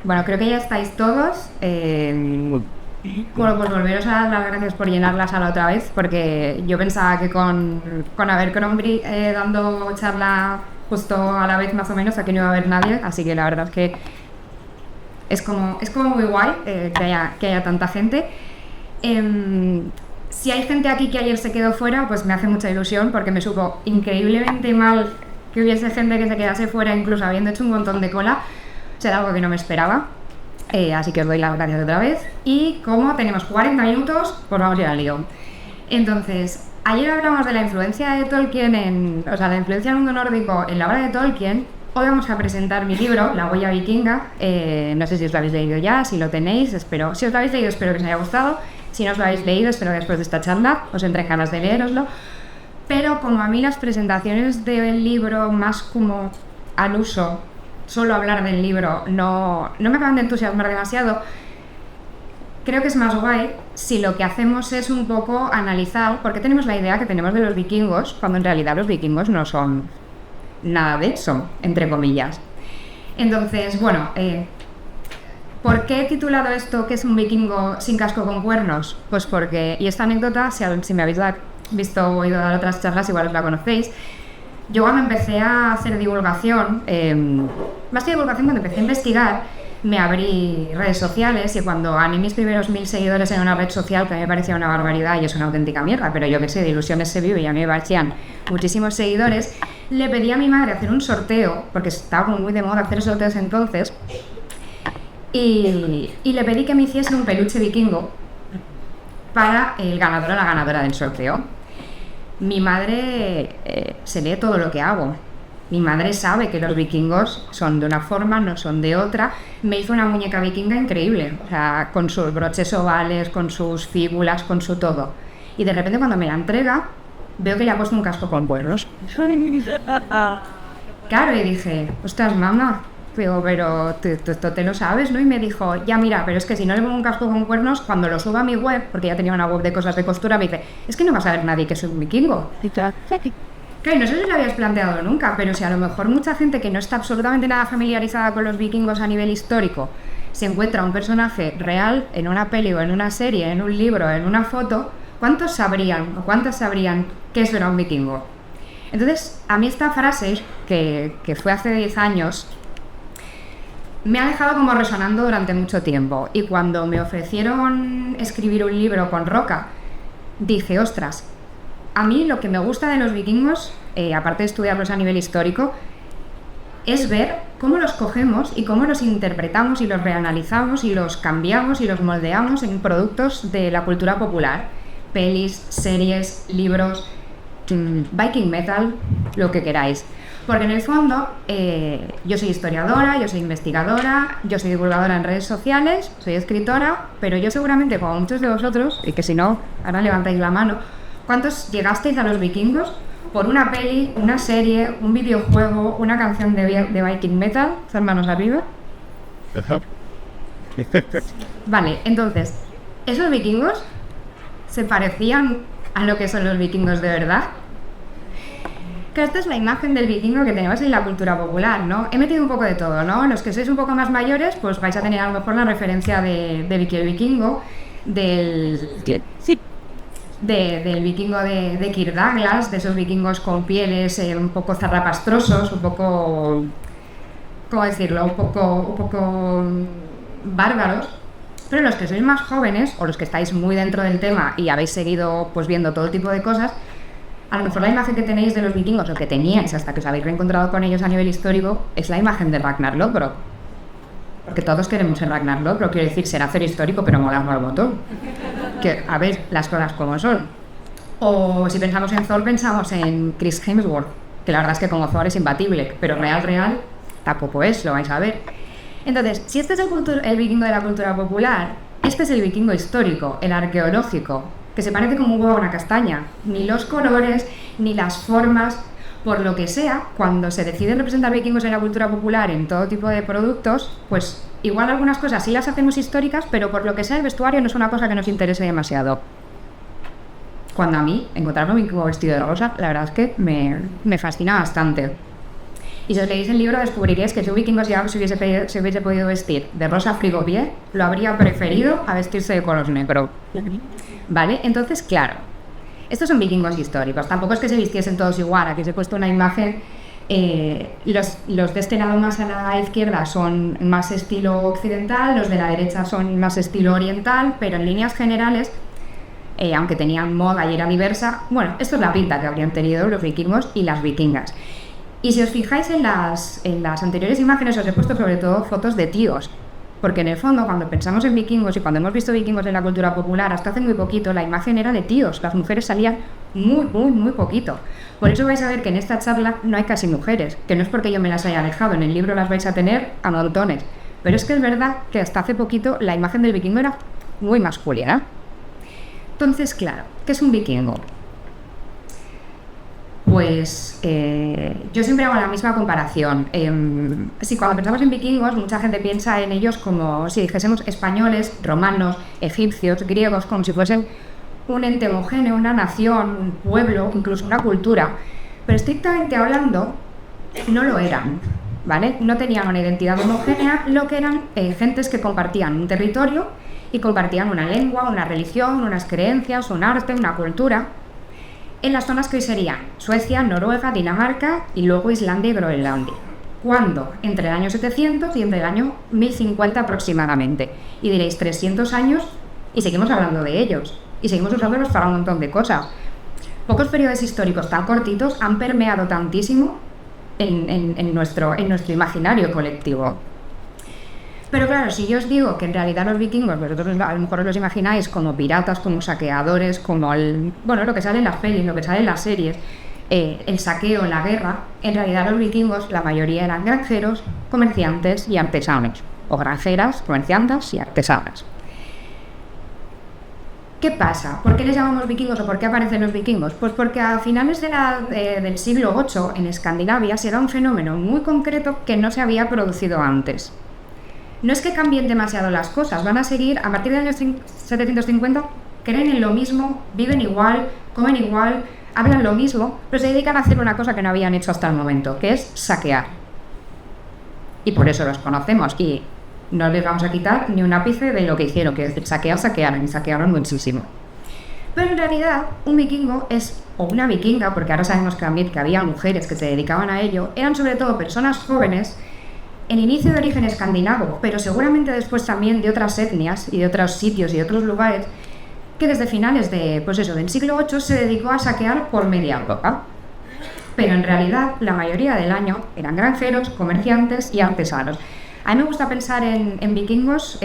Bueno, creo que ya estáis todos. Bueno, pues volveros a dar las gracias por llenar la sala otra vez, porque yo pensaba que con Abercrombie dando charla justo a la vez más o menos, aquí no iba a haber nadie, así que la verdad es que es como muy guay que haya tanta gente. Si hay gente aquí que ayer se quedó fuera, pues me hace mucha ilusión, porque me supo increíblemente mal que hubiese gente que se quedase fuera, incluso habiendo hecho un montón de cola. O sea, era algo que no me esperaba. Así que os doy las gracias otra vez. Y como tenemos 40 minutos, pues vamos a ir al lío. Entonces, ayer hablamos de la influencia de Tolkien la influencia del mundo nórdico en la obra de Tolkien. Hoy vamos a presentar mi libro, La huella vikinga. No sé si os lo habéis leído ya, si lo tenéis, espero. Si os lo habéis leído, espero que os haya gustado. Si no os lo habéis leído, espero que después de esta charla os entre ganas de leeroslo. Pero como a mí las presentaciones del libro, más como al uso, solo hablar del libro, no me acaban de entusiasmar demasiado. Creo que es más guay si lo que hacemos es un poco analizar por qué tenemos la idea que tenemos de los vikingos, cuando en realidad los vikingos no son nada de eso, entre comillas. Entonces, bueno, ¿por qué he titulado esto que es un vikingo sin casco con cuernos? Pues porque, y esta anécdota, si me habéis visto o oído dar otras charlas, igual os la conocéis. Yo cuando empecé a hacer divulgación, más que divulgación, cuando empecé a investigar, me abrí redes sociales y cuando gané mis primeros 1000 seguidores en una red social, que a mí me parecía una barbaridad y es una auténtica mierda, pero yo que sé, de ilusiones se vive y a mí me parecían muchísimos seguidores, le pedí a mi madre hacer un sorteo, porque estaba muy de moda hacer sorteos entonces, y le pedí que me hiciese un peluche vikingo para el ganador o la ganadora del sorteo. Mi madre se lee todo lo que hago. Mi madre sabe que los vikingos son de una forma, no son de otra. Me hizo una muñeca vikinga increíble, o sea, con sus broches ovales, con sus fíbulas, con su todo. Y de repente cuando me la entrega, veo que le ha puesto un casco con cuernos. Claro, y dije, ostras, mamá, pero tú te lo sabes, ¿no? Y me dijo, ya mira, pero es que si no le pongo un casco con cuernos, cuando lo suba a mi web, porque ya tenía una web de cosas de costura, me dice, es que no va a saber nadie que soy un vikingo. Claro, no sé si lo habías planteado nunca, pero si a lo mejor mucha gente que no está absolutamente nada familiarizada con los vikingos a nivel histórico se encuentra un personaje real en una peli o en una serie, en un libro, en una foto, ¿cuántos sabrían o cuántas sabrían que eso era un vikingo? Entonces, a mí esta frase, que fue hace 10 años, me ha dejado como resonando durante mucho tiempo. Y cuando me ofrecieron escribir un libro con Roca, dije, ostras, a mí lo que me gusta de los vikingos, aparte de estudiarlos a nivel histórico, es ver cómo los cogemos y cómo los interpretamos y los reanalizamos y los cambiamos y los moldeamos en productos de la cultura popular. Pelis, series, libros, Viking metal, lo que queráis. Porque en el fondo yo soy historiadora, yo soy investigadora, yo soy divulgadora en redes sociales, soy escritora, pero yo seguramente, como muchos de vosotros, y que si no, ahora levantáis la mano, ¿cuántos llegasteis a los vikingos por una peli, una serie, un videojuego, una canción de Viking metal? ¿Son manos arriba? Vale, entonces, ¿esos vikingos se parecían a lo que son los vikingos de verdad? Que esta es la imagen del vikingo que tenemos en la cultura popular, ¿no? He metido un poco de todo, ¿no? Los que sois un poco más mayores, pues vais a tener a lo mejor la referencia de Vicky el Vikingo, del vikingo de Kirk Douglas, de esos vikingos con pieles un poco zarrapastrosos, un poco, ¿cómo decirlo? Un poco bárbaros. Pero los que sois más jóvenes, o los que estáis muy dentro del tema y habéis seguido pues viendo todo tipo de cosas, a lo mejor la imagen que tenéis de los vikingos, o que teníais hasta que os habéis reencontrado con ellos a nivel histórico, es la imagen de Ragnar Lodbrok. Porque todos queremos ser Ragnar Lodbrok, quiero decir, será hacer histórico, pero mola un montón. Que, a ver, las cosas como son. O si pensamos en Thor, pensamos en Chris Hemsworth, que la verdad es que como Thor es imbatible, pero real, tampoco es, lo vais a ver. Entonces, si este es el vikingo de la cultura popular, este es el vikingo histórico, el arqueológico, que se parece como un huevo a una castaña. Ni los colores, ni las formas, por lo que sea, cuando se deciden representar vikingos en la cultura popular en todo tipo de productos, pues igual algunas cosas sí las hacemos históricas, pero por lo que sea el vestuario no es una cosa que nos interese demasiado. Cuando a mí encontrarme un vikingo vestido de rosa, la verdad es que me fascina bastante. Y si os leéis el libro descubriréis que si un vikingo se hubiese podido vestir de rosa frigopié, lo habría preferido a vestirse de color negro. ¿Vale? Entonces, claro, estos son vikingos históricos. Tampoco es que se vistiesen todos igual. Aquí os he puesto una imagen. Los de este lado más a la izquierda son más estilo occidental, los de la derecha son más estilo oriental, pero en líneas generales, aunque tenían moda y era diversa, bueno, esto es la pinta que habrían tenido los vikingos y las vikingas. Y si os fijáis en las anteriores imágenes, os he puesto sobre todo fotos de tíos, porque en el fondo cuando pensamos en vikingos y cuando hemos visto vikingos en la cultura popular, hasta hace muy poquito la imagen era de tíos, las mujeres salían muy poquito. Por eso vais a ver que en esta charla no hay casi mujeres, que no es porque yo me las haya dejado, en el libro las vais a tener a montones, pero es que es verdad que hasta hace poquito la imagen del vikingo era muy masculina. Entonces, claro, ¿qué es un vikingo? Pues yo siempre hago la misma comparación. Cuando pensamos en vikingos, mucha gente piensa en ellos como si dijésemos españoles, romanos, egipcios, griegos, como si fuesen un ente homogéneo, una nación, un pueblo, incluso una cultura. Pero estrictamente hablando, no lo eran, ¿vale? No tenían una identidad homogénea, lo que eran gentes que compartían un territorio y compartían una lengua, una religión, unas creencias, un arte, una cultura, en las zonas que hoy serían Suecia, Noruega, Dinamarca y luego Islandia y Groenlandia. ¿Cuándo? Entre el año 700 y entre el año 1050 aproximadamente. Y diréis, 300 años y seguimos hablando de ellos. Y seguimos usándolos para un montón de cosas. Pocos periodos históricos tan cortitos han permeado tantísimo en nuestro imaginario colectivo. Pero claro, si yo os digo que en realidad los vikingos, vosotros a lo mejor os los imagináis como piratas, como saqueadores, como lo que sale en las pelis, lo que sale en las series, el saqueo, la guerra, en realidad los vikingos, la mayoría eran granjeros, comerciantes y artesanos, o granjeras, comerciantes y artesanas. ¿Qué pasa? ¿Por qué les llamamos vikingos o por qué aparecen los vikingos? Pues porque a finales del siglo VIII en Escandinavia se da un fenómeno muy concreto que no se había producido antes. No es que cambien demasiado las cosas, van a seguir, a partir del año 750, creen en lo mismo, viven igual, comen igual, hablan lo mismo, pero se dedican a hacer una cosa que no habían hecho hasta el momento, que es saquear. Y por eso los conocemos, y no les vamos a quitar ni un ápice de lo que hicieron, que es saquearon, y saquearon muchísimo. Pero en realidad, un vikingo o una vikinga, porque ahora sabemos también que había mujeres que se dedicaban a ello, eran sobre todo personas jóvenes, en inicio de origen escandinavo, pero seguramente después también de otras etnias y de otros sitios y de otros lugares, que desde finales del siglo VIII se dedicó a saquear por media Europa. Pero en realidad la mayoría del año eran granjeros, comerciantes y artesanos. A mí me gusta pensar en vikingos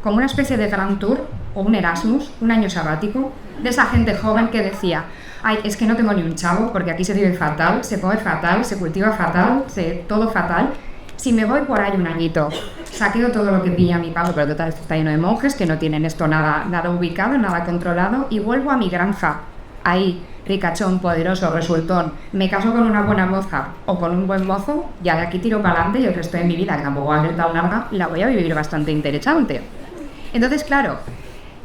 como una especie de Grand Tour o un Erasmus, un año sabático, de esa gente joven que decía: ay, es que no tengo ni un chavo porque aquí se vive fatal, se come fatal, se cultiva fatal, todo fatal. Si me voy por ahí un añito, saqueo todo lo que pilla mi pavo, pero total, esto está lleno de monjes que no tienen esto nada ubicado, nada controlado, y vuelvo a mi granja, ahí, ricachón, poderoso, resultón, me caso con una buena moza o con un buen mozo, ya de aquí tiro para adelante y el resto de mi vida, que tampoco va a ser tan larga, la voy a vivir bastante interesante. Entonces, claro,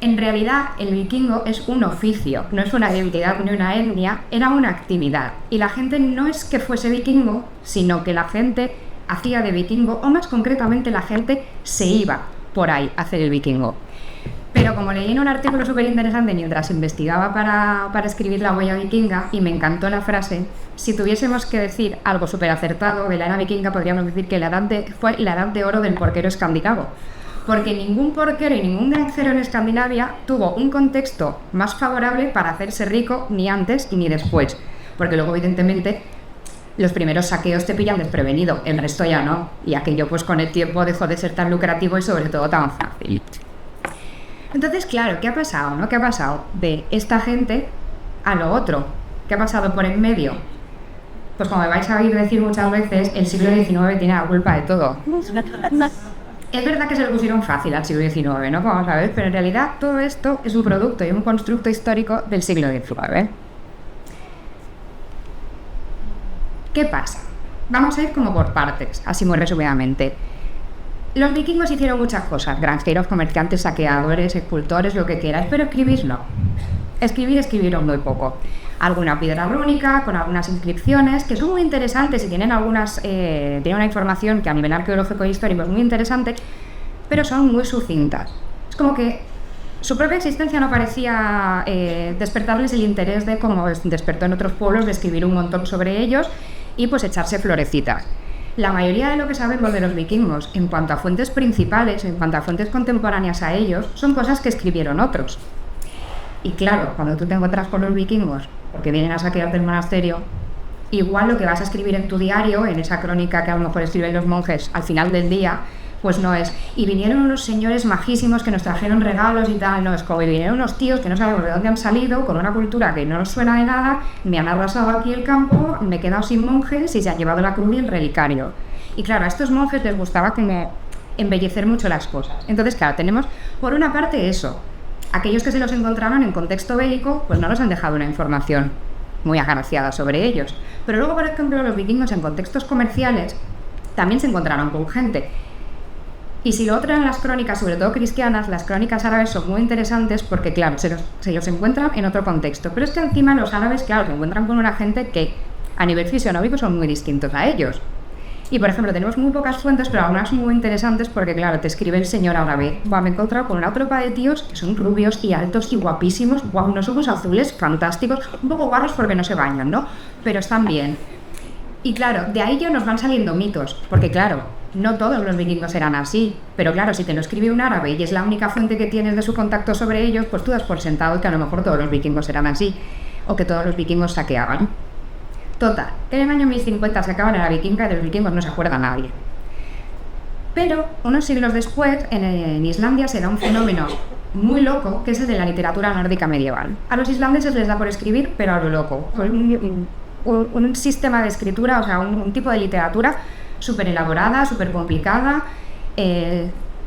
en realidad el vikingo es un oficio, no es una identidad ni una etnia, era una actividad. Y la gente no es que fuese vikingo, sino que la gente hacía de vikingo, o más concretamente la gente se iba por ahí a hacer el vikingo. Pero como leí en un artículo súper interesante mientras investigaba para escribir La huella vikinga, y me encantó la frase, si tuviésemos que decir algo súper acertado de la era vikinga, podríamos decir que fue la edad de oro del porquero escandinavo. Porque ningún porquero y ningún granjero en Escandinavia tuvo un contexto más favorable para hacerse rico ni antes ni después. Porque luego, evidentemente, los primeros saqueos te pillan desprevenido, el resto ya no, y aquello pues con el tiempo dejó de ser tan lucrativo y sobre todo tan fácil. Entonces, claro, ¿qué ha pasado, no? ¿Qué ha pasado de esta gente a lo otro? ¿Qué ha pasado por en medio? Pues como me vais a oír decir muchas veces, el siglo XIX tiene la culpa de todo. Es verdad que se lo pusieron fácil al siglo XIX, ¿no? Vamos a ver, pero en realidad todo esto es un producto y un constructo histórico del siglo XIX. ¿Qué pasa? Vamos a ir como por partes, así muy resumidamente. Los vikingos hicieron muchas cosas, granjeros, comerciantes, saqueadores, escultores, lo que queráis, pero escribir no. Escribieron muy poco. alguna piedra rúnica, con algunas inscripciones, que son muy interesantes y tienen tienen una información que a nivel arqueológico e histórico es muy interesante, pero son muy sucintas. Es como que su propia existencia no parecía despertarles el interés de cómo despertó en otros pueblos, de escribir un montón sobre ellos y pues echarse florecitas. La mayoría de lo que sabemos de los vikingos en cuanto a fuentes principales, en cuanto a fuentes contemporáneas a ellos, son cosas que escribieron otros. Y claro, cuando tú te encuentras con los vikingos, porque vienen a saquearte el monasterio, igual lo que vas a escribir en tu diario, en esa crónica que a lo mejor escriben los monjes al final del día, pues no es, y vinieron unos señores majísimos que nos trajeron regalos y tal, no, es como vinieron unos tíos que no sabemos de dónde han salido, con una cultura que no nos suena de nada, me han arrasado aquí el campo, me he quedado sin monjes y se han llevado la cruz y el relicario. Y claro, a estos monjes les gustaba como embellecer mucho las cosas. Entonces, claro, tenemos por una parte eso, aquellos que se los encontraron en contexto bélico, pues no nos han dejado una información muy agraciada sobre ellos. Pero luego, por ejemplo, los vikingos en contextos comerciales también se encontraron con gente. Y si lo otro eran las crónicas, sobre todo cristianas, las crónicas árabes son muy interesantes porque, claro, se los encuentran en otro contexto. Pero es que encima los árabes, claro, se encuentran con una gente que a nivel fisionómico son muy distintos a ellos. Y, por ejemplo, tenemos muy pocas fuentes, pero algunas muy interesantes porque, claro, te escribe el señor árabe. Me he encontrado con una tropa de tíos que son rubios y altos y guapísimos, unos ojos azules fantásticos, un poco guarros porque no se bañan, ¿no? Pero están bien. Y, claro, de ahí ya nos van saliendo mitos, porque, claro, no todos los vikingos eran así, pero claro, si te lo escribe un árabe y es la única fuente que tienes de su contacto sobre ellos, pues tú das por sentado que a lo mejor todos los vikingos eran así, o que todos los vikingos saqueaban. Total, que en el año 1050 sacaban a la vikinga y de los vikingos no se acuerda nadie. Pero unos siglos después, en Islandia se da un fenómeno muy loco, que es el de la literatura nórdica medieval. A los islandeses les da por escribir, pero a lo loco. Un sistema de escritura, o sea, un tipo de literatura súper elaborada, súper complicada.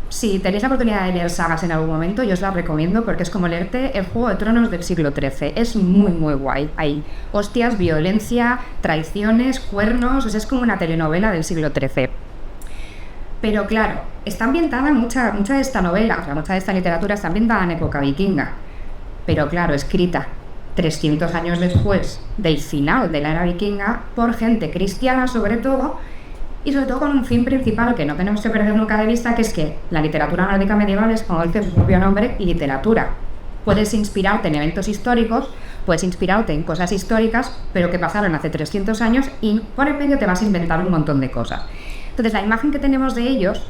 Si tenéis la oportunidad de leer sagas en algún momento, yo os la recomiendo porque es como leerte el Juego de Tronos del siglo XIII. Es muy, muy guay. Hay hostias, violencia, traiciones, cuernos. O sea, es como una telenovela del siglo XIII. Pero claro, está ambientada mucha de esta novela, o sea, mucha de esta literatura está ambientada en época vikinga. Pero claro, escrita 300 años después del final de la era vikinga por gente cristiana sobre todo, y sobre todo con un fin principal que no tenemos que perder nunca de vista, que es que la literatura nórdica medieval es, como dice su propio nombre, literatura. Puedes inspirarte en eventos históricos, puedes inspirarte en cosas históricas, pero que pasaron hace 300 años y por el medio te vas a inventar un montón de cosas. Entonces la imagen que tenemos de ellos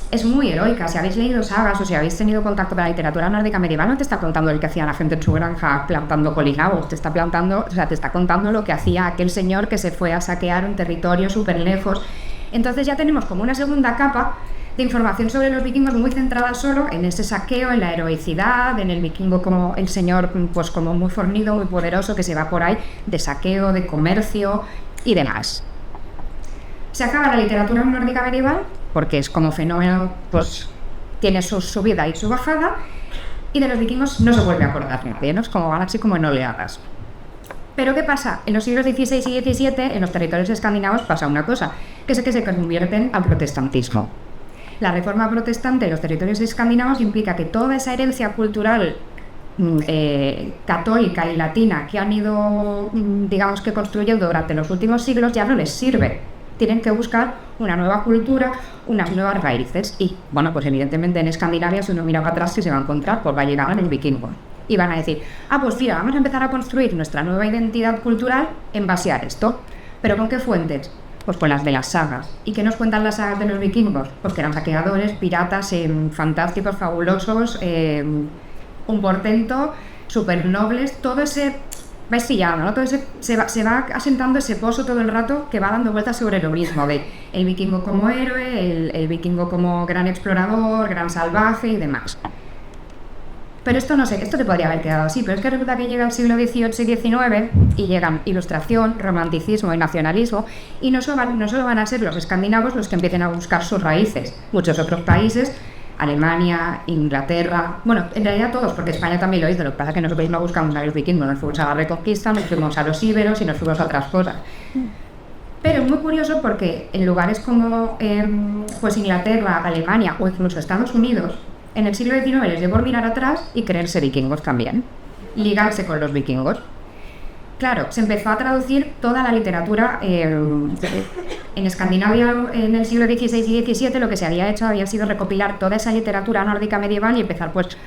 es muy heroica. Si habéis leído sagas o si habéis tenido contacto con la literatura nórdica medieval, no te está contando el que hacía la gente en su granja plantando colinabos, te está contando lo que hacía aquel señor que se fue a saquear un territorio súper lejos. Entonces ya tenemos como una segunda capa de información sobre los vikingos muy centrada solo en ese saqueo, en la heroicidad, en el vikingo como el señor pues como muy fornido, muy poderoso que se va por ahí de saqueo, de comercio y demás. Se acaba la literatura nórdica medieval porque es como fenómeno, pues tiene su subida y su bajada, y de los vikingos no se vuelve a acordar nadie, ¿no? Es como van así como en oleadas. Pero ¿qué pasa? En los siglos XVI y XVII, en los territorios escandinavos pasa una cosa, que es que se convierten al protestantismo. La reforma protestante en los territorios escandinavos implica que toda esa herencia cultural católica y latina que han ido, digamos que construyendo durante los últimos siglos ya no les sirve. Tienen que buscar una nueva cultura, unas nuevas raíces. Y, bueno, pues evidentemente en Escandinavia, si uno mira para atrás, ¿qué se va a encontrar? Pues va a llegar en el vikingo. Y van a decir, pues mira, vamos a empezar a construir nuestra nueva identidad cultural en base a esto. ¿Pero con qué fuentes? Pues con las de las sagas. ¿Y qué nos cuentan las sagas de los vikingos? Pues que eran saqueadores, piratas, fantásticos, fabulosos, un portento, súper nobles, todo ese... vais pillando, ¿no? Todo se va asentando ese pozo todo el rato que va dando vueltas sobre lo mismo, de el vikingo como héroe, el vikingo como gran explorador, gran salvaje y demás. Pero esto no sé, esto te podría haber quedado así, pero es que resulta que llega el siglo XVIII y XIX y llegan ilustración, romanticismo y nacionalismo, y no solo van a ser los escandinavos los que empiecen a buscar sus raíces. Muchos otros países, Alemania, Inglaterra, bueno, en realidad todos, porque España también lo hizo, lo que pasa es que nosotros no buscamos a los vikingos, nos fuimos a la Reconquista, nos fuimos a los íberos y nos fuimos a otras cosas. Pero es muy curioso porque en lugares como pues Inglaterra, Alemania o incluso Estados Unidos, en el siglo XIX les dio por mirar atrás y creerse vikingos también, ligarse con los vikingos. claro, se empezó a traducir toda la literatura en Escandinavia en el siglo XVI y XVII. Lo que se había hecho había sido recopilar toda esa literatura nórdica medieval y empezar pues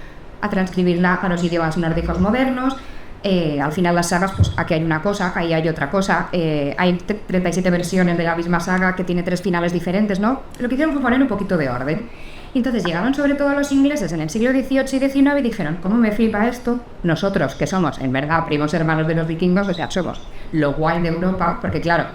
a transcribirla a los idiomas nórdicos modernos. Al final las sagas, pues aquí hay una cosa, ahí hay otra cosa, hay 37 versiones de la misma saga que tiene 3 finales diferentes, ¿no? Lo que hicieron fue poner un poquito de orden. Entonces llegaron sobre todo los ingleses en el siglo XVIII y XIX y dijeron, ¿cómo me flipa esto? Nosotros, que somos en verdad primos hermanos de los vikingos, o sea, somos lo guay de Europa, porque claro,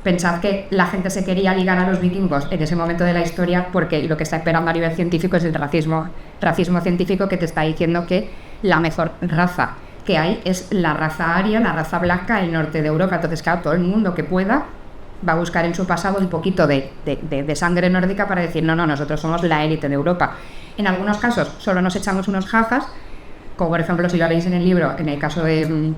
pensad que la gente se quería ligar a los vikingos en ese momento de la historia porque lo que está esperando a nivel científico es el racismo científico que te está diciendo que la mejor raza que hay es la raza aria, la raza blanca del norte de Europa. Entonces, claro, todo el mundo que pueda va a buscar en su pasado un poquito de sangre nórdica para decir, no, nosotros somos la élite de Europa. En algunos casos solo nos echamos unos jajas, como por ejemplo si lo leéis en el libro, en el caso de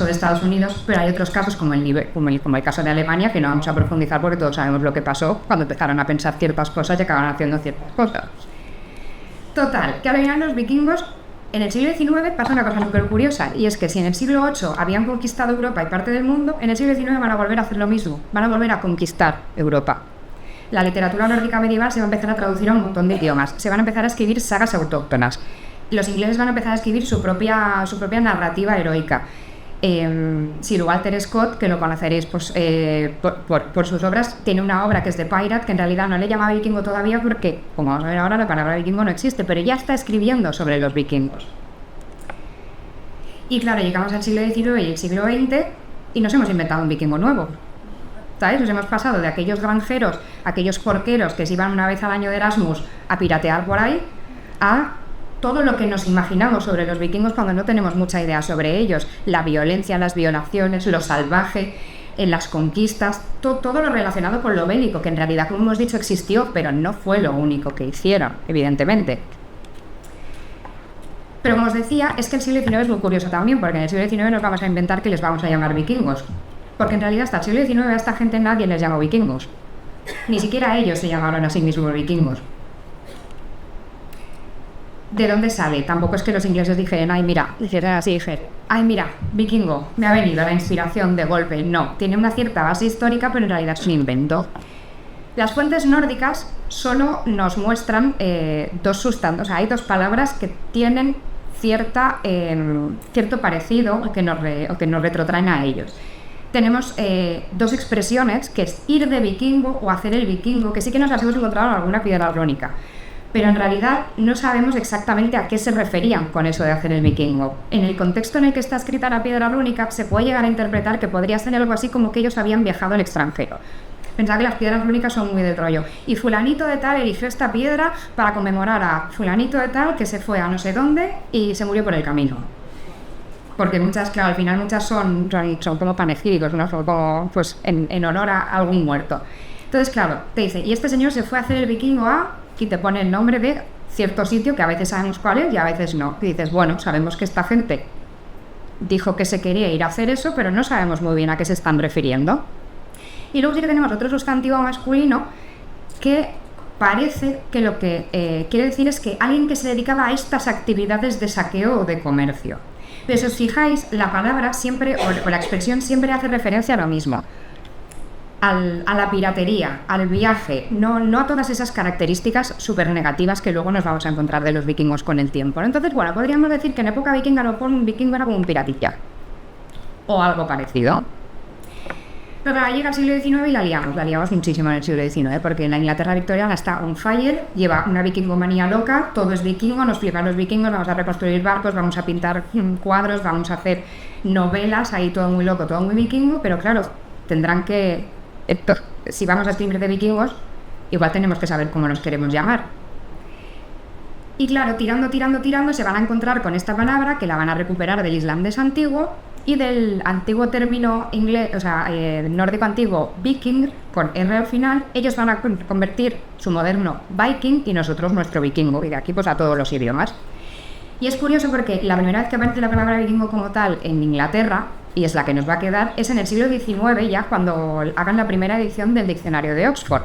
Estados Unidos, pero hay otros casos como el caso de Alemania, que no vamos a profundizar porque todos sabemos lo que pasó cuando empezaron a pensar ciertas cosas y acabaron haciendo ciertas cosas. Total, que al final los vikingos en el siglo XIX pasa una cosa súper curiosa, y es que si en el siglo VIII habían conquistado Europa y parte del mundo, en el siglo XIX van a volver a hacer lo mismo, van a volver a conquistar Europa. La literatura nórdica medieval se va a empezar a traducir a un montón de idiomas, se van a empezar a escribir sagas autóctonas, los ingleses van a empezar a escribir su propia narrativa heroica. Sir Walter Scott, que lo conoceréis pues, por sus obras, tiene una obra que es The Pirate, que en realidad no le llama vikingo todavía porque, como vamos a ver ahora, la palabra vikingo no existe, pero ya está escribiendo sobre los vikingos. Y claro, llegamos al siglo XIX y el siglo XX y nos hemos inventado un vikingo nuevo, ¿sabes? Nos hemos pasado de aquellos granjeros, aquellos porqueros que se iban una vez al año de Erasmus a piratear por ahí, a todo lo que nos imaginamos sobre los vikingos cuando no tenemos mucha idea sobre ellos. La violencia, las violaciones, lo salvaje, las conquistas, todo lo relacionado con lo bélico, que en realidad, como hemos dicho, existió, pero no fue lo único que hicieron, evidentemente. Pero como os decía, es que el siglo XIX es muy curioso también, porque en el siglo XIX nos vamos a inventar que les vamos a llamar vikingos. Porque en realidad hasta el siglo XIX a esta gente nadie les llamó vikingos. Ni siquiera ellos se llamaron a sí mismos vikingos. ¿De dónde sale? Tampoco es que los ingleses dijeran, ay mira, vikingo, me ha venido la inspiración de golpe. No, tiene una cierta base histórica, pero en realidad es un invento. Las fuentes nórdicas solo nos muestran dos sustantivos, o sea, hay dos palabras que tienen cierto parecido o que nos retrotraen a ellos. Tenemos dos expresiones, que es ir de vikingo o hacer el vikingo, que sí que nos las hemos encontrado en alguna piedra rúnica. Pero en realidad no sabemos exactamente a qué se referían con eso de hacer el vikingo. En el contexto en el que está escrita la piedra rúnica se puede llegar a interpretar que podría ser algo así como que ellos habían viajado al extranjero. Pensad que las piedras rúnicas son muy de rollo. Y fulanito de tal erigió esta piedra para conmemorar a fulanito de tal que se fue a no sé dónde y se murió por el camino. Porque muchas, claro, al final muchas son como panegíricos, ¿no? Son como pues, en honor a algún muerto. Entonces, claro, te dice, y este señor se fue a hacer el vikingo a... y te pone el nombre de cierto sitio que a veces sabemos cuál es y a veces no. Y dices, bueno, sabemos que esta gente dijo que se quería ir a hacer eso, pero no sabemos muy bien a qué se están refiriendo. Y luego sí que tenemos otro sustantivo masculino que parece que lo que quiere decir es que alguien que se dedicaba a estas actividades de saqueo o de comercio. Pero si os fijáis, la palabra siempre, o la expresión siempre hace referencia a lo mismo. A la piratería, al viaje, no a todas esas características súper negativas que luego nos vamos a encontrar de los vikingos con el tiempo. Entonces, bueno, podríamos decir que en época vikinga un vikingo era como un piratilla o algo parecido. Pero claro, llega el siglo XIX y la liamos muchísimo en el siglo XIX, porque en la Inglaterra victoriana está on fire, lleva una vikingomanía loca, todo es vikingo, nos flipan los vikingos, vamos a reconstruir barcos, vamos a pintar cuadros, vamos a hacer novelas, ahí todo muy loco, todo muy vikingo, pero claro, tendrán que... si vamos a escribir de vikingos, igual tenemos que saber cómo nos queremos llamar. Y claro, tirando, se van a encontrar con esta palabra que la van a recuperar del islandés antiguo y del antiguo término inglés, o sea, nórdico antiguo viking, con R al final. Ellos van a convertir su moderno viking y nosotros nuestro vikingo, y de aquí pues a todos los idiomas. Y es curioso porque la primera vez que aparece la palabra vikingo como tal en Inglaterra, y es la que nos va a quedar, es en el siglo XIX, ya cuando hagan la primera edición del diccionario de Oxford.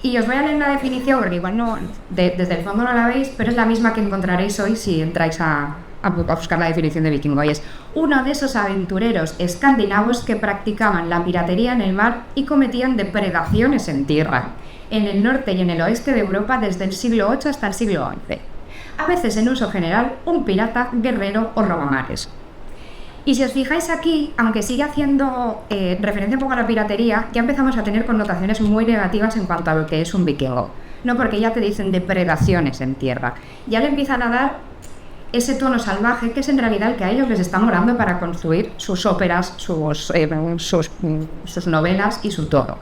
Y os voy a leer la definición, porque igual no, desde el fondo no la veis, pero es la misma que encontraréis hoy si entráis a a buscar la definición de vikingo, y es uno de esos aventureros escandinavos que practicaban la piratería en el mar y cometían depredaciones en tierra, en el norte y en el oeste de Europa desde el siglo VIII hasta el siglo XI. A veces en uso general, un pirata, guerrero o robamares. Y si os fijáis aquí, aunque sigue haciendo referencia un poco a la piratería, ya empezamos a tener connotaciones muy negativas en cuanto a lo que es un vikingo. No, porque ya te dicen depredaciones en tierra. Ya le empiezan a dar ese tono salvaje que es en realidad el que a ellos les está molando para construir sus óperas, sus novelas y su todo.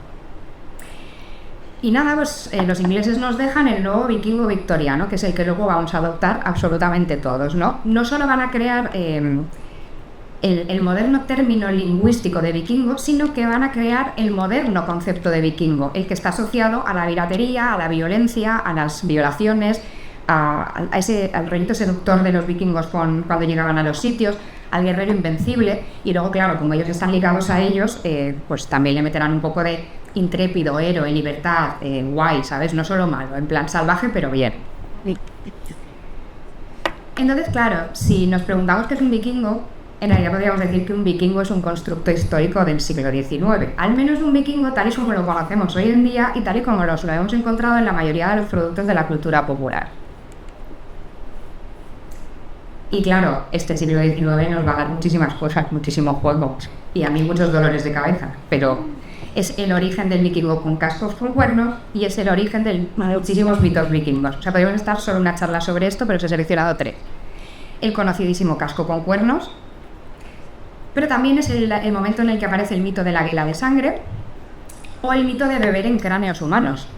Y nada, pues los ingleses nos dejan el nuevo vikingo victoriano, que es el que luego vamos a adoptar absolutamente todos, ¿no? No solo van a crear el moderno término lingüístico de vikingo, sino que van a crear el moderno concepto de vikingo, el que está asociado a la piratería, a la violencia, a las violaciones, al rito seductor de los vikingos cuando llegaban a los sitios, al guerrero invencible, y luego, claro, como ellos están ligados a ellos, pues también le meterán un poco de intrépido, héroe, libertad, guay, ¿sabes? No solo malo, en plan salvaje, pero bien. Entonces, claro, si nos preguntamos qué es un vikingo, en realidad podríamos decir que un vikingo es un constructo histórico del siglo XIX. Al menos un vikingo tal y como lo conocemos hoy en día y tal y como lo hemos encontrado en la mayoría de los productos de la cultura popular. Y claro, este siglo XIX nos va a dar muchísimas cosas, muchísimos juegos y a mí muchos dolores de cabeza, pero es el origen del vikingo con cascos con cuernos y es el origen de muchísimos mitos vikingos. O sea, podríamos estar solo una charla sobre esto, pero os he seleccionado 3. El conocidísimo casco con cuernos, pero también es el momento en el que aparece el mito del águila de sangre o el mito de beber en cráneos humanos.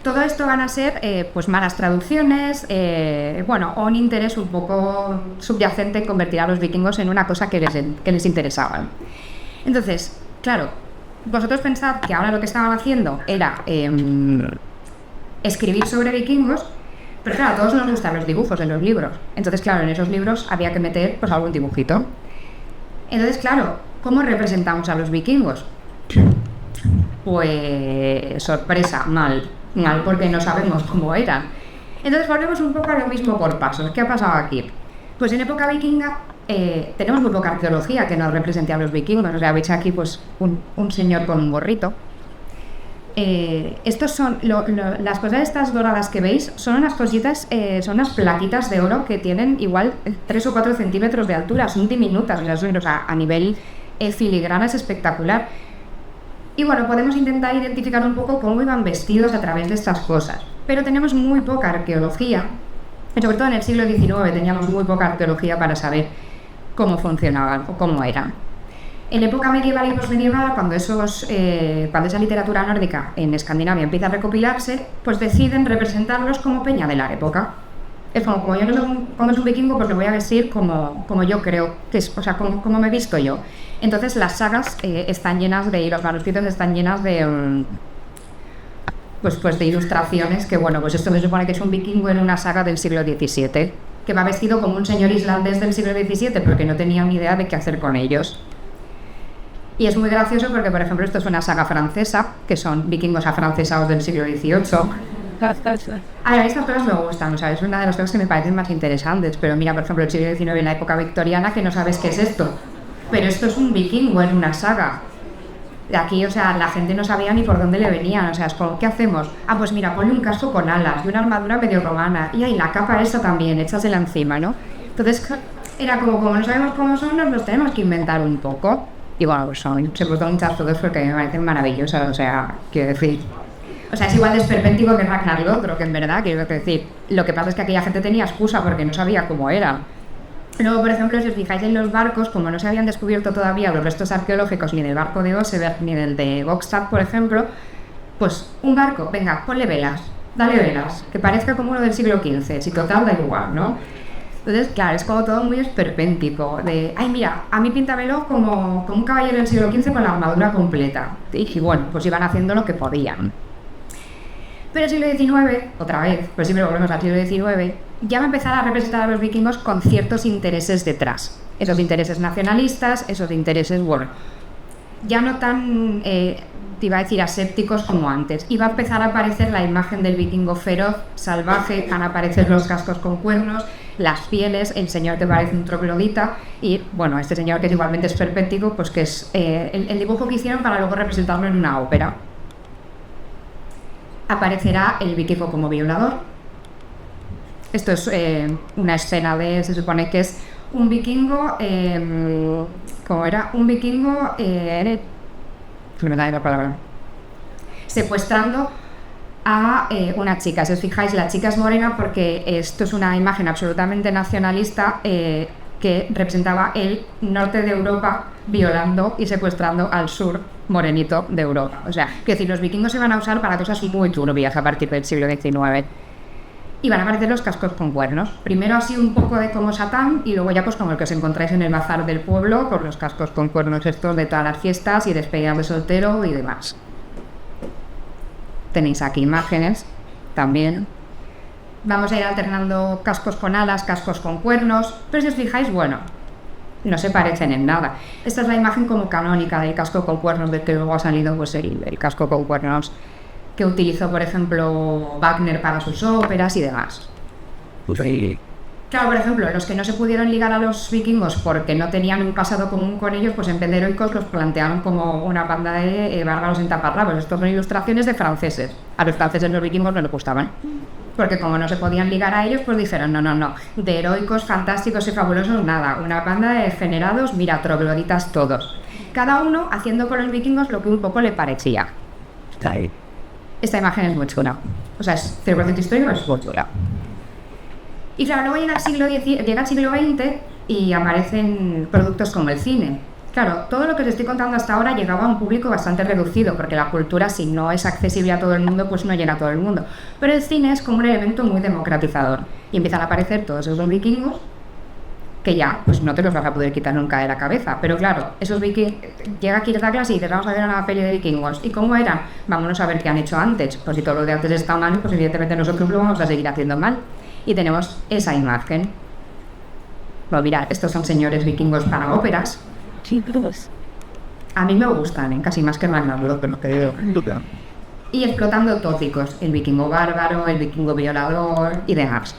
Todo esto van a ser pues malas traducciones, o un interés un poco subyacente en convertir a los vikingos en una cosa que les interesaba. Entonces, claro, vosotros pensad que ahora lo que estaban haciendo era escribir sobre vikingos, pero claro, a todos nos gustan los dibujos en los libros. Entonces, claro, en esos libros había que meter pues algún dibujito. Entonces, claro, ¿cómo representamos a los vikingos? Pues sorpresa, mal, porque no sabemos cómo eran. Entonces volvemos un poco a lo mismo por pasos. ¿Qué ha pasado aquí? Pues en época vikinga tenemos muy poca arqueología que nos represente a los vikingos. O sea, veis aquí pues un señor con un gorrito. Estos son las cosas estas doradas que veis, son unas cositas, son unas plaquitas de oro que tienen igual 3 o 4 centímetros de altura, son diminutas, o sea, a nivel filigrana es espectacular. Y bueno, podemos intentar identificar un poco cómo iban vestidos a través de estas cosas, pero tenemos muy poca arqueología, y sobre todo en el siglo XIX teníamos muy poca arqueología para saber cómo funcionaban o cómo eran. En época medieval y posmedieval, cuando esa literatura nórdica en Escandinavia empieza a recopilarse, pues deciden representarlos como peña de la época. Es como yo no sé cómo es un vikingo, pues lo voy a vestir como yo creo que es, o sea, como me he visto yo. Entonces las sagas están llenas y los manuscritos están llenas de pues de ilustraciones que, bueno, pues esto me supone que es un vikingo en una saga del siglo XVII, que va vestido como un señor islandés del siglo XVII, porque no tenía ni idea de qué hacer con ellos. Y es muy gracioso porque, por ejemplo, esto es una saga francesa, que son vikingos afrancesados del siglo XVIII. A ver, estas cosas me gustan, o sea, es una de las cosas que me parecen más interesantes, pero mira, por ejemplo, el siglo XIX en la época victoriana, que no sabes qué es esto, pero esto es un vikingo en una saga. De aquí, o sea, la gente no sabía ni por dónde le venían, o sea, es como, ¿qué hacemos? Ah, pues mira, ponle un casco con alas y una armadura medio romana, y ahí la capa esta también, échasela encima, ¿no? Entonces, era como no sabemos cómo son, nos los tenemos que inventar un poco. Y bueno, pues se pusieron muchas fotos porque me parecen maravillosas, o sea, quiero decir... O sea, es igual de esperpéntico que Ragnar Lodbrok, que en verdad, quiero decir. Lo que pasa es que aquella gente tenía excusa porque no sabía cómo era. Luego, por ejemplo, si os fijáis en los barcos, como no se habían descubierto todavía los restos arqueológicos ni del barco de Oseberg ni del de Gokstad, por ejemplo, pues un barco, venga, ponle velas, dale velas, que parezca como uno del siglo XV, si total da igual, ¿no? Entonces, claro, es como todo muy esperpéntico, de, ay, mira, a mí píntamelo como un caballero del siglo XV con la armadura completa. Y bueno, pues iban haciendo lo que podían. Pero el siglo XIX, otra vez, pues siempre volvemos al siglo XIX, ya va a empezar a representar a los vikingos con ciertos intereses detrás. Esos intereses nacionalistas, esos intereses, bueno, ya no tan te iba a decir asépticos como antes. Y va a empezar a aparecer la imagen del vikingo feroz, salvaje, van a aparecer los cascos con cuernos, las pieles, el señor que parece un troglodita y, bueno, este señor que igualmente es perpético, pues que es el dibujo que hicieron para luego representarlo en una ópera. Aparecerá el vikingo como violador. Esto es una escena se supone que es un vikingo, ¿cómo era? Un vikingo, me da la palabra, secuestrando a una chica. Si os fijáis, la chica es morena porque esto es una imagen absolutamente nacionalista que representaba el norte de Europa violando y secuestrando al sur morenito de Europa. O sea, que decir, los vikingos se van a usar para cosas muy turbias a partir del siglo XIX. Y van a aparecer los cascos con cuernos. Primero así un poco de como Satán y luego ya pues como el que os encontráis en el bazar del pueblo, con los cascos con cuernos estos de todas las fiestas y despedidas de soltero y demás. Tenéis aquí imágenes también. Vamos a ir alternando cascos con alas, cascos con cuernos, pero si os fijáis, bueno, no se parecen en nada. Esta es la imagen como canónica del casco con cuernos, del que luego ha salido pues el casco con cuernos que utilizó, por ejemplo, Wagner para sus óperas y demás. Claro, por ejemplo, los que no se pudieron ligar a los vikingos porque no tenían un pasado común con ellos, pues en vez de heroicos los plantearon como una banda de bárbaros en taparrabos. Estos son ilustraciones de franceses. A los franceses los vikingos no les gustaban, porque como no se podían ligar a ellos, pues dijeron no, de heroicos, fantásticos y fabulosos nada, una banda de degenerados, mira, trogloditas todos. Cada uno haciendo con los vikingos lo que un poco le parecía. Esta imagen es muy chula. O sea, es 0% histórico, es muy chula. Y claro, luego llega el siglo XX y aparecen productos como el cine. Claro, todo lo que os estoy contando hasta ahora llegaba a un público bastante reducido, porque la cultura, si no es accesible a todo el mundo, pues no llega a todo el mundo. Pero el cine es como un elemento muy democratizador. Y empiezan a aparecer todos esos vikingos que ya, pues no te los vas a poder quitar nunca de la cabeza. Pero claro, esos vikingos, llega Kirk Douglas y dices, vamos a ver una peli de vikingos. ¿Y cómo eran? Vámonos a ver qué han hecho antes. Pues si todo lo de antes está mal, pues evidentemente nosotros lo vamos a seguir haciendo mal. Y tenemos esa imagen. Bueno, mirad, estos son señores vikingos para óperas. A mí me gustan, casi más que Ragnarok, pero creo. Y explotando tópicos, el vikingo bárbaro, el vikingo violador y demás.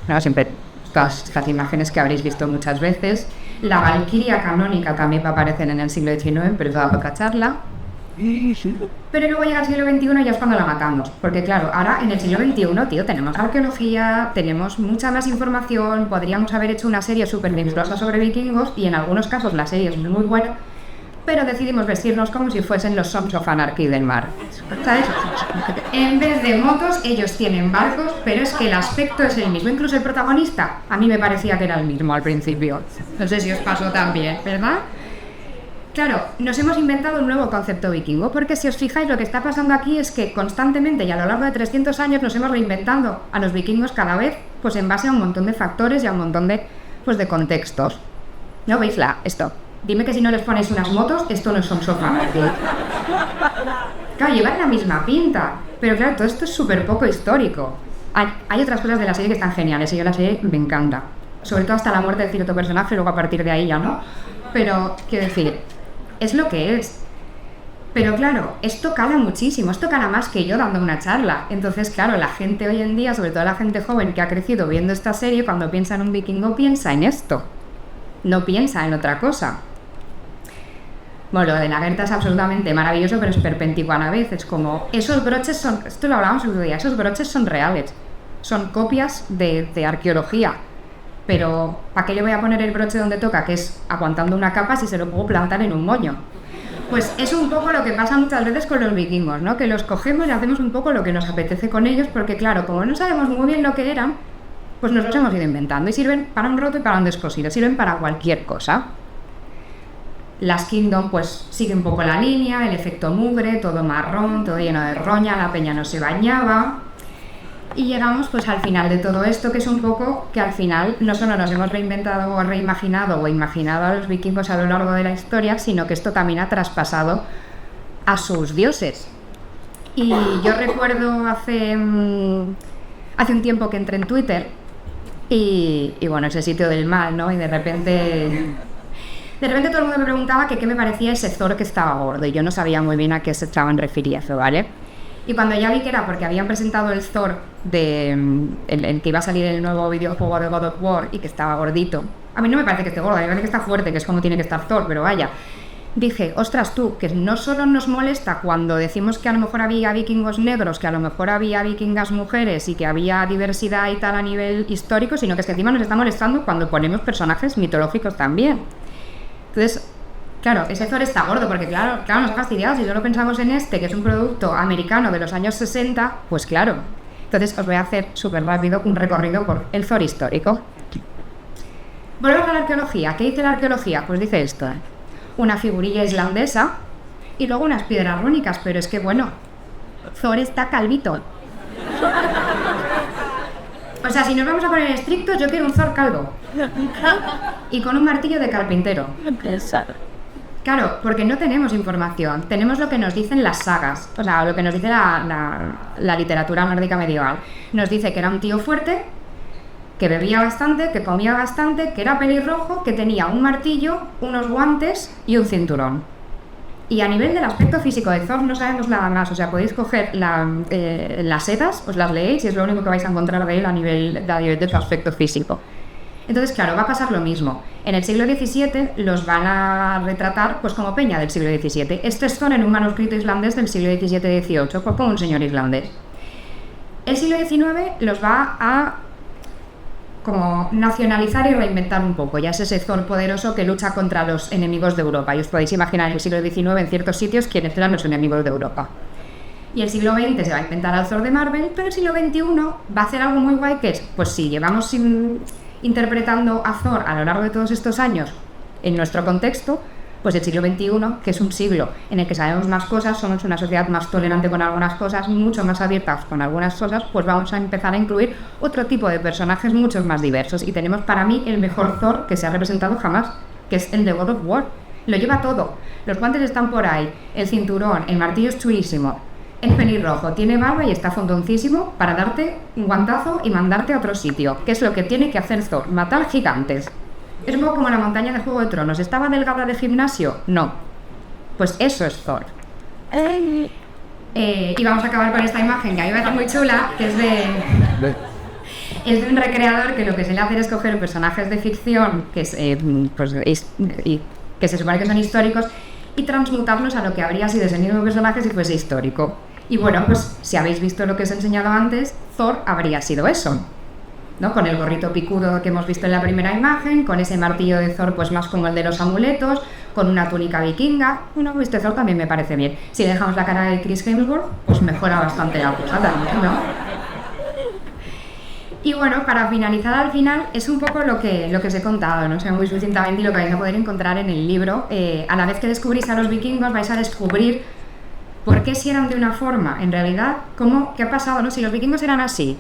Claro, siempre todas estas imágenes que habréis visto muchas veces. La valquiria canónica también va a aparecer en el siglo XIX, pero eso da otra charla. Pero luego llega el siglo XXI y ya es cuando la matamos. Porque claro, ahora en el siglo XXI, tío, tenemos arqueología, tenemos mucha más información, podríamos haber hecho una serie súper rigurosa sobre vikingos y en algunos casos la serie es muy buena, pero decidimos vestirnos como si fuesen los Sons of Anarchy del mar. ¿Sabes? En vez de motos, ellos tienen barcos, pero es que el aspecto es el mismo. Incluso el protagonista, a mí me parecía que era el mismo al principio. No sé si os pasó también, ¿verdad? Claro, nos hemos inventado un nuevo concepto vikingo, porque si os fijáis lo que está pasando aquí es que constantemente y a lo largo de 300 años nos hemos reinventado a los vikingos cada vez pues en base a un montón de factores y a un montón de contextos. ¿No veis esto? Dime que si no les ponéis unas motos, esto no son sofás. Claro, llevan la misma pinta, pero claro, todo esto es súper poco histórico. Hay otras cosas de la serie que están geniales, y yo la serie me encanta. Sobre todo hasta la muerte de cierto personaje, luego a partir de ahí ya no. Pero, quiero decir, es lo que es. Pero claro, esto cala muchísimo, esto cala más que yo dando una charla. Entonces, claro, la gente hoy en día, sobre todo la gente joven que ha crecido viendo esta serie, cuando piensa en un vikingo, piensa en esto. No piensa en otra cosa. Bueno, lo de la Gerta es absolutamente maravilloso, pero es perpéntico a la vez. Es como, esos broches son, esto lo hablábamos el otro día, esos broches son reales. Son copias de arqueología. Pero, ¿para qué le voy a poner el broche donde toca, que es aguantando una capa, si se lo puedo plantar en un moño? Pues es un poco lo que pasa muchas veces con los vikingos, ¿no? Que los cogemos y hacemos un poco lo que nos apetece con ellos, porque claro, como no sabemos muy bien lo que eran, pues nos los hemos ido inventando y sirven para un roto y para un descosido, sirven para cualquier cosa. Las Kingdom pues sigue un poco la línea, el efecto mugre, todo marrón, todo lleno de roña, la peña no se bañaba. Y llegamos pues al final de todo esto, que es un poco que al final no solo nos hemos reinventado o reimaginado o imaginado a los vikingos a lo largo de la historia, sino que esto también ha traspasado a sus dioses. Y yo recuerdo hace un tiempo que entré en Twitter y bueno, ese sitio del mal, ¿no? Y de repente De repente todo el mundo me preguntaba que qué me parecía ese Thor que estaba gordo y yo no sabía muy bien a qué se estaban refiriendo, ¿vale? Y cuando ya vi que era porque habían presentado el Thor el que iba a salir en el nuevo videojuego de God of War y que estaba gordito, a mí no me parece que esté gordo, a mí me parece que está fuerte, que es como tiene que estar Thor, pero vaya. Dije, ostras tú, que no solo nos molesta cuando decimos que a lo mejor había vikingos negros, que a lo mejor había vikingas mujeres y que había diversidad y tal a nivel histórico, sino que es que encima nos está molestando cuando ponemos personajes mitológicos también. Entonces, claro, ese Thor está gordo, porque claro, nos ha fastidiado. Si solo pensamos en este, que es un producto americano de los años 60, pues claro. Entonces os voy a hacer súper rápido un recorrido por el Thor histórico. Volvemos a la arqueología. ¿Qué dice la arqueología? Pues dice esto, una figurilla islandesa y luego unas piedras rúnicas, pero es que bueno, Thor está calvito. O sea, si nos vamos a poner estrictos, yo quiero un Thor calvo y con un martillo de carpintero. Claro, porque no tenemos información, tenemos lo que nos dicen las sagas, o sea, lo que nos dice la literatura nórdica medieval. Nos dice que era un tío fuerte, que bebía bastante, que comía bastante, que era pelirrojo, que tenía un martillo, unos guantes y un cinturón. Y a nivel del aspecto físico de Thor no sabemos nada más, o sea, podéis coger las sedas, os las leéis y es lo único que vais a encontrar de él a nivel de su aspecto físico. Entonces, claro, va a pasar lo mismo. En el siglo XVII los van a retratar pues como peña del siglo XVII. Este es Thor en un manuscrito islandés del siglo XVII-XVIII, pues como un señor islandés. El siglo XIX los va a como nacionalizar y reinventar un poco. Ya es ese Thor poderoso que lucha contra los enemigos de Europa. Y os podéis imaginar en el siglo XIX en ciertos sitios quiénes eran los enemigos de Europa. Y el siglo XX se va a inventar al Thor de Marvel, pero el siglo XXI va a hacer algo muy guay que es, pues sí, llevamos interpretando a Thor a lo largo de todos estos años en nuestro contexto, pues el siglo XXI, que es un siglo en el que sabemos más cosas, somos una sociedad más tolerante con algunas cosas, mucho más abiertas con algunas cosas, pues vamos a empezar a incluir otro tipo de personajes mucho más diversos. Y tenemos para mí el mejor Thor que se ha representado jamás, que es el de God of War. Lo lleva todo, los guantes están por ahí, el cinturón, el martillo es chulísimo, es pelirrojo, tiene barba y está fondoncísimo para darte un guantazo y mandarte a otro sitio. ¿Qué es lo que tiene que hacer Thor? Matar gigantes. Es un poco como la montaña de Juego de Tronos. ¿Estaba delgada de gimnasio? No. Pues eso es Thor. Y vamos a acabar con esta imagen que a mí me parece muy chula, que es de un recreador que lo que se le hace es coger personajes de ficción que se supone que son históricos y transmutarlos a lo que habría sido ese mismo personaje si fuese histórico. Y bueno, pues si habéis visto lo que os he enseñado antes, Thor habría sido eso, ¿no? Con el gorrito picudo que hemos visto en la primera imagen, con ese martillo de Thor pues más como el de los amuletos, con una túnica vikinga. Bueno, este Thor también me parece bien. Si dejamos la cara de Chris Hemsworth, pues mejora bastante la cosa también, ¿no? Y bueno, para finalizar al final, es un poco lo que os he contado, ¿no? O sea, muy sucintamente, y lo que vais a poder encontrar en el libro. A la vez que descubrís a los vikingos, vais a descubrir por qué si eran de una forma, en realidad, ¿qué ha pasado, no? Si los vikingos eran así,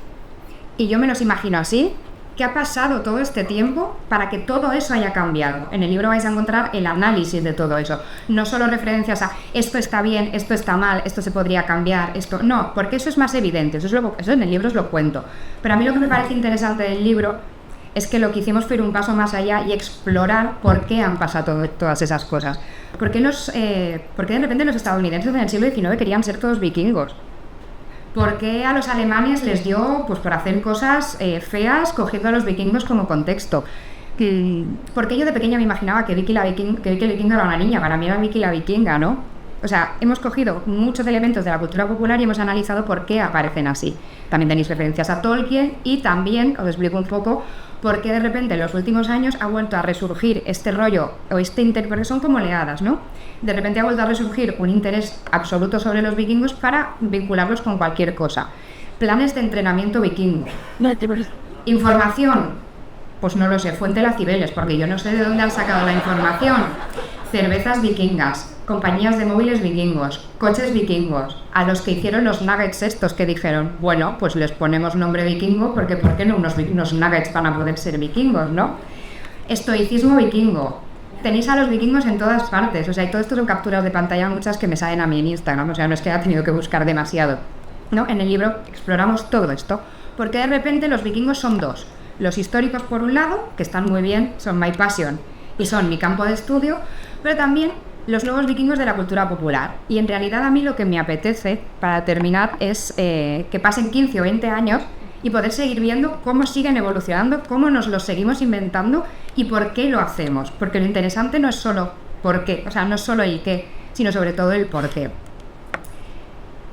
y yo me los imagino así, ¿qué ha pasado todo este tiempo para que todo eso haya cambiado? En el libro vais a encontrar el análisis de todo eso, no solo referencias a esto está bien, esto está mal, esto se podría cambiar, esto no, porque eso es más evidente, eso en el libro os lo cuento. Pero a mí lo que me parece interesante del libro es que lo que hicimos fue ir un paso más allá y explorar por qué han pasado todas esas cosas. ¿Por qué de repente los estadounidenses en el siglo XIX querían ser todos vikingos? ¿Por qué a los alemanes les dio pues por hacer cosas feas cogiendo a los vikingos como contexto? Porque yo de pequeña me imaginaba que Vicky el vikingo era una niña, para mí era Vicky la vikinga, ¿no? O sea, hemos cogido muchos elementos de la cultura popular y hemos analizado por qué aparecen así. También tenéis referencias a Tolkien y también os explico un poco por qué de repente en los últimos años ha vuelto a resurgir este rollo o este interés, porque son como oleadas, ¿no? De repente ha vuelto a resurgir un interés absoluto sobre los vikingos para vincularlos con cualquier cosa. Planes de entrenamiento vikingo. Información, pues no lo sé, fuente la Cibeles, porque yo no sé de dónde han sacado la información. Cervezas vikingas, compañías de móviles vikingos, coches vikingos, a los que hicieron los nuggets estos que dijeron, bueno, pues les ponemos nombre vikingo porque ¿por qué no unos nuggets van a poder ser vikingos, no? Estoicismo vikingo. Tenéis a los vikingos en todas partes, o sea, y todo esto son capturas de pantalla, muchas que me salen a mí en Instagram, o sea, no es que haya tenido que buscar demasiado, ¿no? En el libro exploramos todo esto, porque de repente los vikingos son dos, los históricos por un lado, que están muy bien, son my passion, y son mi campo de estudio, pero también los nuevos vikingos de la cultura popular. Y en realidad a mí lo que me apetece, para terminar, es que pasen 15 o 20 años y poder seguir viendo cómo siguen evolucionando, cómo nos los seguimos inventando y por qué lo hacemos. Porque lo interesante no es solo por qué, o sea, no es solo el qué, sino sobre todo el por qué.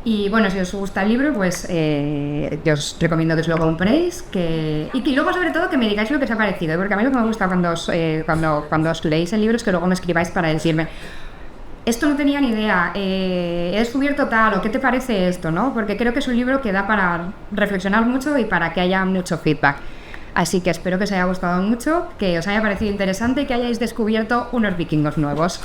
Y bueno, si os gusta el libro, pues yo os recomiendo que os lo compréis y que luego sobre todo que me digáis lo que os ha parecido, porque a mí lo que me gusta cuando os leéis el libro es que luego me escribáis para decirme esto no tenía ni idea, he descubierto tal, o qué te parece esto, ¿no? Porque creo que es un libro que da para reflexionar mucho y para que haya mucho feedback. Así que espero que os haya gustado mucho, que os haya parecido interesante y que hayáis descubierto unos vikingos nuevos.